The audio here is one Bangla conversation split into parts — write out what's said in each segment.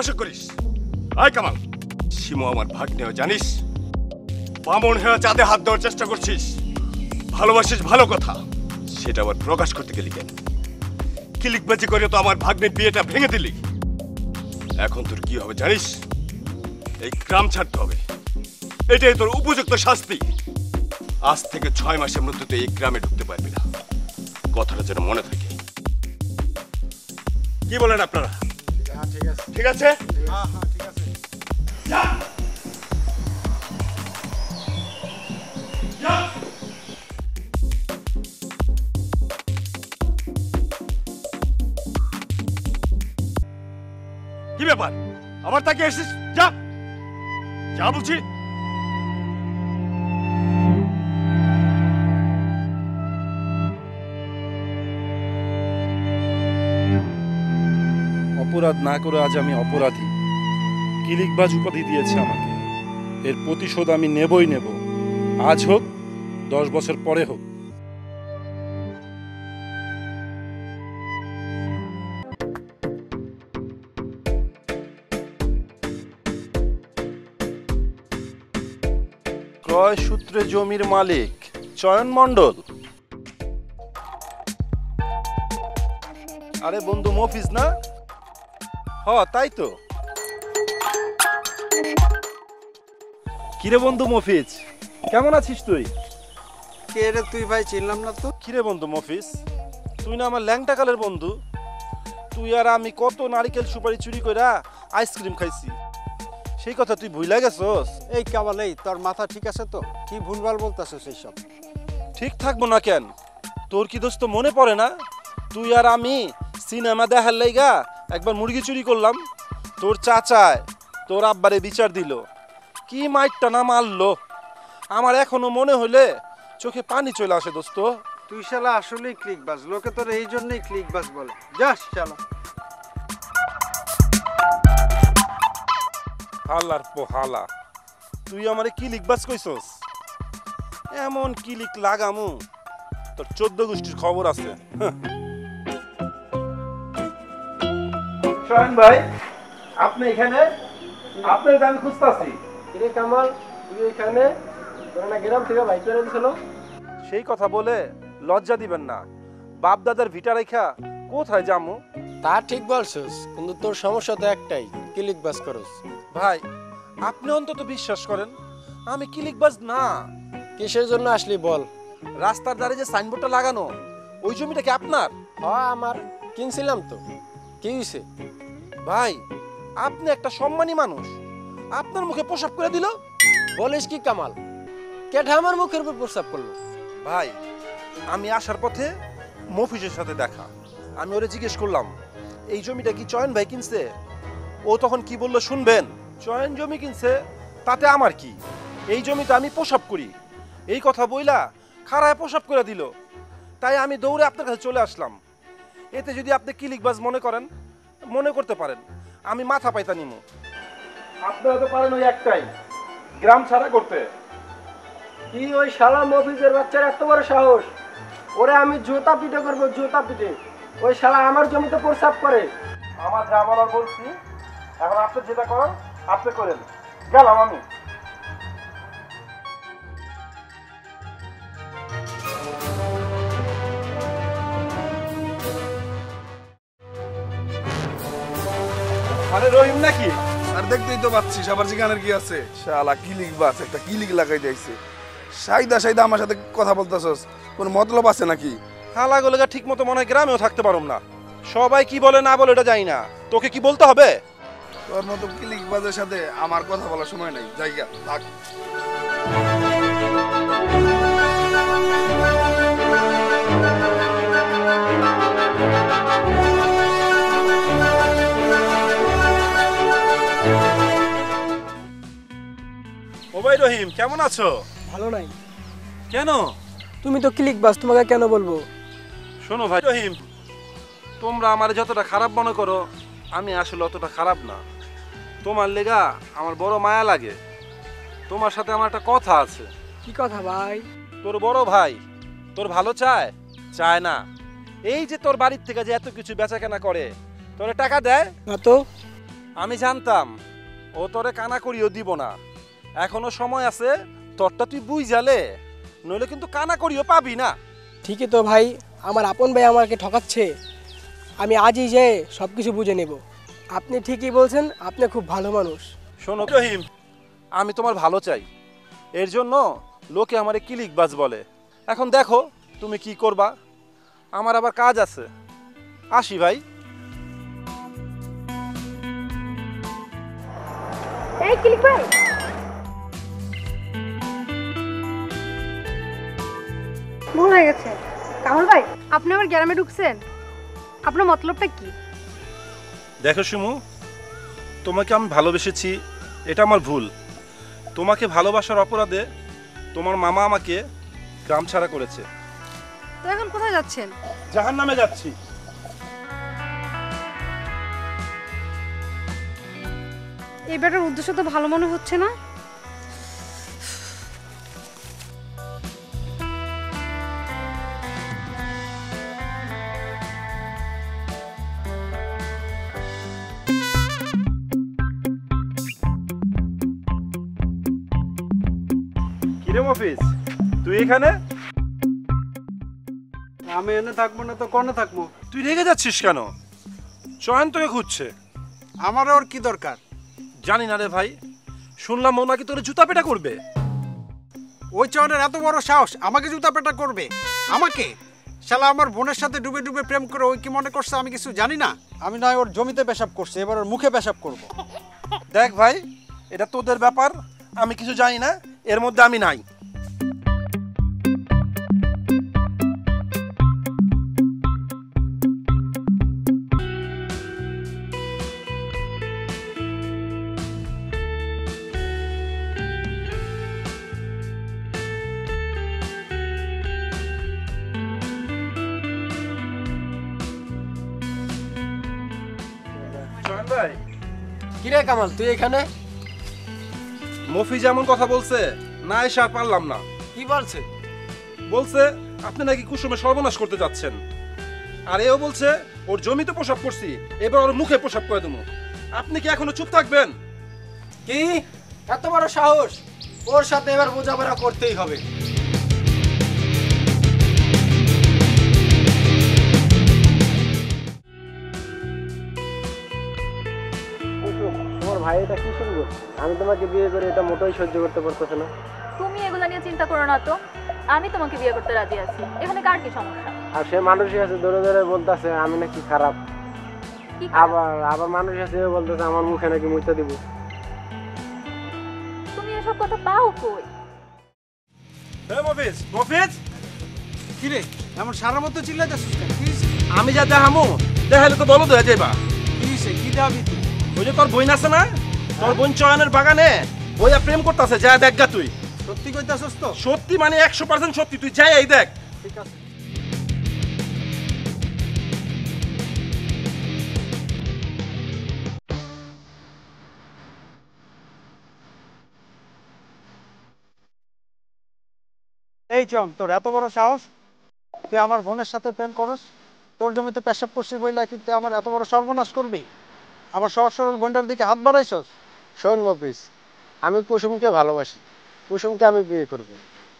সাহস করিস? আয় কামাল, শিমু আমার ভাগ্নেও জানিস, বামন হয়ে চাঁদে হাত দেওয়ার চেষ্টা করছিস। ভালোবাসিস ভালো কথা, সেটা আবার প্রকাশ করতে গেলি কেন? কিলিকবাজি করে তো আমার ভাগ্নের বিয়েটা ভেঙে দিলি। এখন তোর কি হবে জানিস? এই গ্রাম ছাড়তে হবে, এটাই তোর উপযুক্ত শাস্তি। আজ থেকে 6 মাসের মধ্যে তুই এই গ্রামে ঢুকতে পারবি না, কথাটা যেন মনে থাকে। কি বলেন আপনারা? ঠিক আছে। ঠিক আছে? হ্যাঁ হ্যাঁ ঠিক আছে। যা। যা। কি ব্যাপার? আমার তাকে এসেছিস? যা যা বলছি। অপরাধ না করে আজ আমি অপরাধী। কিলিকবাজ উপাধি দিয়েছে আমাকে, এর প্রতিশোধ আমি নেবই নেব। আজ হোক, 10 বছর পরে হোক। ক্রয় সূত্রে জমির মালিক চয়ন মণ্ডল। আরে বন্ধু মফিজ না? হ তাই তো। কিরে বন্ধু মফিজ, কেমন আছিস তুই? কে রে তুই ভাই? চিনলাম না তো। কিরে বন্ধু মফিজ, তুই না আমার ল্যাংটা কালের বন্ধু? তুই আর আমি কত নারিকেল সুপারি চুরি কইরা আইসক্রিম খাইছি, সেই কথা তুই ভুইলা গেছস? এই কামাল, এই তোর মাথা ঠিক আছে তো? কি ভুলভাল বলতাছিস এইসব? ঠিক থাকবো না কেন? তোর কি দোস্ত মনে পড়ে না, তুই আর আমি সিনেমা দেখার লাইগা একবার মুরগি চুরি করলাম? তোর চাচায় তোর আব্বারে বিচার দিল, কি মাইটটা না মারলো, আমার এখনো মনে হইলে চোখে পানি চলে আসে দোস্ত। তুই শালা আসলেই ক্লিকবাজ, লোকে তোর এই জন্যই ক্লিকবাজ বলে। যাস শালা। হালার পোহালা, তুই আমারে কি লিখবাস কইছস? এমন কি লিখ লাগামু তোর 14 গোষ্ঠীর খবর আছে। শাহিন ভাই, আপনি এখানে? আপনার আমি খুঁজতাছি। কিরে কামাল, তুই এখানে? তোরা না গ্রাম থেকে বাইক করে দিছিল? সেই কথা বলে লজ্জা দিবেন না, বাপ দাদার ভিটা রেখা কোথায় যামু? তা ঠিক বলছিস, কিন্তু তোর সমস্যা তো একটাই, ক্লিকবাজ করস। ভাই আপনি অন্তত বিশ্বাস করেন আমি ক্লিকবাজ না। কিসের জন্য আসলি বল? রাস্তার ধারে যে সাইনবোর্ডটা লাগানো, ওই জমিটা কি আপনার? হ্যাঁ আমার, কিনছিলাম তো। কি হইছে? ভাই আপনি একটা সম্মানী মানুষ, আপনার মুখে প্রসাব করে দিল? বলিস কি কামাল? কেঠা আমার মুখের উপর প্রস্তাব করলো? ভাই আমি আসার পথে মফিজের সাথে দেখা, আমি ওরে জিজ্ঞেস করলাম এই জমিটা কি চয়ন ভাই কিনছে? ও তখন কি বললো শুনবেন? চয়ন জমি কিনছে, তাতে আমার কি? এই জমিতে আমি প্রসাব করি, এই কথা বইলা খাড়ায় প্রসাব করে দিল। তাই আমি দৌড়ে আপনার কাছে চলে আসলাম। এতে যদি আপনি কিলিকবাজ মনে করেন, মনে করতে পারেন, আমি মাথা পাইতা নিমু। আপনারা তো পারেন ওই একটাই, গ্রাম ছাড়া করতে। কি ওই শালা মফিজের বাচ্চার এত বড় সাহস? ওরে আমি জুতা পিটে করবো, জুতা পিটে। ওই শালা আমার জমিতে প্রস্তাব করে। আমার যা বলার বলছি, এখন আপনি যেটা করেন আপনি করেন। গেলাম আমি। আরে রহিম নাকি? আর দেখতেই তো পাচ্ছিস, আবার যেখানের কি আছে? শালা কিলিক বাস, একটা কিলিক লাগাই দিয়েছে। সাইদা সাইদা আমার সাথে কথা বলতেছস, কোন মতলব আছে নাকি? হালা গোলেগা ঠিক মতো মনে হয় গ্রামেও থাকতে পারুম না। সবাই কি বলে না বলে এটা জানি না, তোকে কি বলতে হবে? তোর মতো কিলিক বাজের সাথে আমার কথা বলার সময় নাই, জায়গা থাক। ও ভাই রহিম, কেমন আছো? ভালো নাই। কেন? তুমি তো ক্লিকবাজ, তোমাকে কেন বলবো? শোনো ভাই রহিম, তোমরা আমার যতটা খারাপ মনে করো, আমি আসলে অতটা খারাপ না। তোমার লেগা আমার বড় মায়া লাগে। তোমার সাথে আমার একটা কথা আছে। কি কথা ভাই? তোর বড় ভাই তোর ভালো চায়? চায় না? এই যে তোর বাড়ির থেকে যে এত কিছু বেচা কেনা করে, তোরে টাকা দেয় না তো। আমি জানতাম ও তোরে কানা করিও দিব না, এখনো সময় আছে, তোরটা তুই বুঝ জালে, নইলে কিন্তু কানা করিও পাবি না। ঠিকই তো ভাই, আমার আপন ভাই আমাকে ঠকাচ্ছে। আমি আজই যেয়ে সব কিছু বুঝে নেব। আপনি ঠিকই বলছেন, আপনি খুব ভালো মানুষ। শোনো রহিম, আমি তোমার ভালো চাই, এর জন্য লোকে আমারে কিলিকবাজ বলে। এখন দেখো তুমি কি করবা, আমার আবার কাজ আছে, আসি ভাই। এই ক্লিক ভাই, ভুল হয়ে গেছে। কামাল ভাই, আপনি আমার গ্রামে ঢুকছেন, আপনার মতলবটা কি? দেখো সুমু, তোমাকে আমি ভালোবেসেছি, এটা আমার ভুল। তোমাকে ভালোবাসার অপরাধে তোমার মামা আমাকে গ্রাম ছাড়া করেছে। তো এখন কোথায় যাচ্ছেন? জাহান্নামে যাচ্ছি। এই ব্যাটার উদ্দেশ্য তো ভালো মনে হচ্ছে না। কিরে মফিজ, তুই এখানে? আমি এনে থাকবো না তো কোনে থাকবো? তুই রেগে যাচ্ছিস কেন? চয়ন তোকে খুঁজছে। আমার ওর কি দরকার? জানি না রে ভাই, শুনলাম ও নাকি তোর জুতা পেটা করবে। ওই চরের এত বড় সাহস আমাকে জুতা পেটা করবে? আমাকে? শালা আমার বোনের সাথে ডুবে ডুবে প্রেম করে ওই কি মনে করছে আমি কিছু জানি না? আমি নয় ওর জমিতে পেশাব করছে, এবার ওর মুখে পেশাব করব। দেখ ভাই, এটা তোদের ব্যাপার, আমি কিছু জানি না, এর মধ্যে আমি নাই। চয়ন ভাই, কিরে কামাল, তুই এখানে? মফিজ এমন কথা বলছে, না এসে আর পারলাম না। কি বলছে? বলছে আপনি নাকি কুসুমে সর্বনাশ করতে যাচ্ছেন, আর এও বলছে ওর জমিতে প্রসাব করছি, এবার ওর মুখে প্রসাব করে দেবো। আপনি কি এখনো চুপ থাকবেন? কি এত বড় সাহস? ওর সাথে এবার বোঝাপড়া করতেই হবে। তোমার ভাই এটা কি শুনবো? আমি তোমাকে বিয়ে করে এটা মোটেই সহ্য করতে পারতেছে না। তুমি এগুলা নিয়ে চিন্তা করো না তো, আমি তোমাকে বিয়ে করতে রাজি আছি, এখানে কার কি সমস্যা? আর সে মানুষই আছে ধরে ধরে বলতেছে আমি নাকি খারাপ, কি খারাপ? আবার মানুষ আছে বলতেছে আমার মুখে নাকি মুইতা দিব। তুমি এসব কথা পাও কই? মফিজ, মফিজ, কি রে এমন সারা মতো চিল্লাই যাচ্ছিস কেন? কি হইছে? আমি যা দেখামো দেখালে তো বলো দেয়া যাইবা। কি হইছে? কি দাবি তুই? ওই যে তোর বোন আছে না, তোর বোন চয়নের বাগানে বইয়া প্রেম করতেছে, যা দেখ গা তুই। সত্যি কইতাছস তো? সত্যি মানে 100% সত্যি, তুই যাই এই দেখ। ঠিক আছে। এই চম, তোর এত বড় সাহস, তুই আমার বোনের সাথে প্রেম করস, তোর জমিতে পেশাব করছিস বইলা কিন্তু আমার এত বড় সর্বনাশ করবি? আমার সহজ সরল বোনটার দিকে হাত বাড়াইছস? শোন মফিজ, আমি কুসুমকে ভালোবাসি, কুসুমকে আমি বিয়ে করব।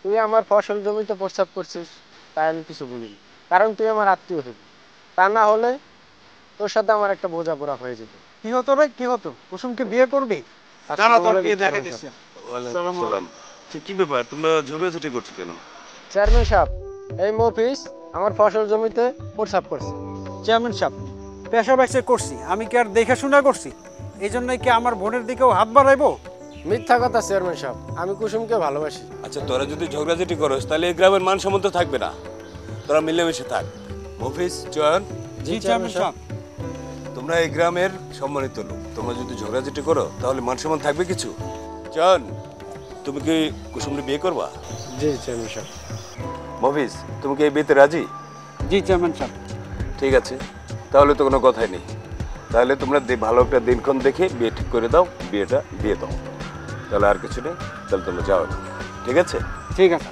তুই আমার ফসল জমিতে প্রস্তাব করছিস তাই আমি কিছু বলিনি, কারণ তুই আমার আত্মীয় হবি। তা না হলে তোর সাথে আমার একটা বোঝাপড়া হয়ে যেত। কি হতো রে, কি হতো? কুসুমকে বিয়ে করবি? দাঁড়া, তোর বিয়ে দেখে দিচ্ছি। কি ব্যাপার, তোমরা ঝগড়াঝাটি করছো কেন? চেয়ারম্যান সাহেব, এই মফিজ আমার ফসল জমিতে প্রস্তাব করছে। চেয়ারম্যান সাহেব, পেশাব এক্সে করছি, আমি কি আর দেখে শুনে করছি? এই জন্যই কি আমার বোনের দিকেও হাত বাড়াইবো? মিথ্যা কথা চেয়ারম্যান সাহেব, আমি কুসুমকে ভালোবাসি। আচ্ছা, তোরা যদি ঝগড়াঝাটি করস তাহলে এই গ্রামের মান সম্মান তো থাকবে না। তোরা মিলেমিশে থাক। মফিজ, চয়ন, জি চেয়ারম্যান সাহেব। তোমরা এই গ্রামের সম্মানিত লোক, তোমরা যদি ঝগড়াঝাটি করো তাহলে মান সম্মান থাকবে কিছু? চয়ন, তুমি কি কুসুমকে বিয়ে করবা? জি চেয়ারম্যান সাহেব। মফিজ, তুমি কি এই বিয়েতে রাজি? জি চেয়ারম্যান সাহেব। ঠিক আছে, তাহলে তো কোনো কথাই নেই। তাহলে তোমরা ভালো একটা দিনক্ষণ দেখে বিয়ে ঠিক করে দাও, বিয়েটা দিয়ে দাও। তাহলে আর কিছু নেই, তাহলে তোমরা যাও। ঠিক আছে? ঠিক আছে।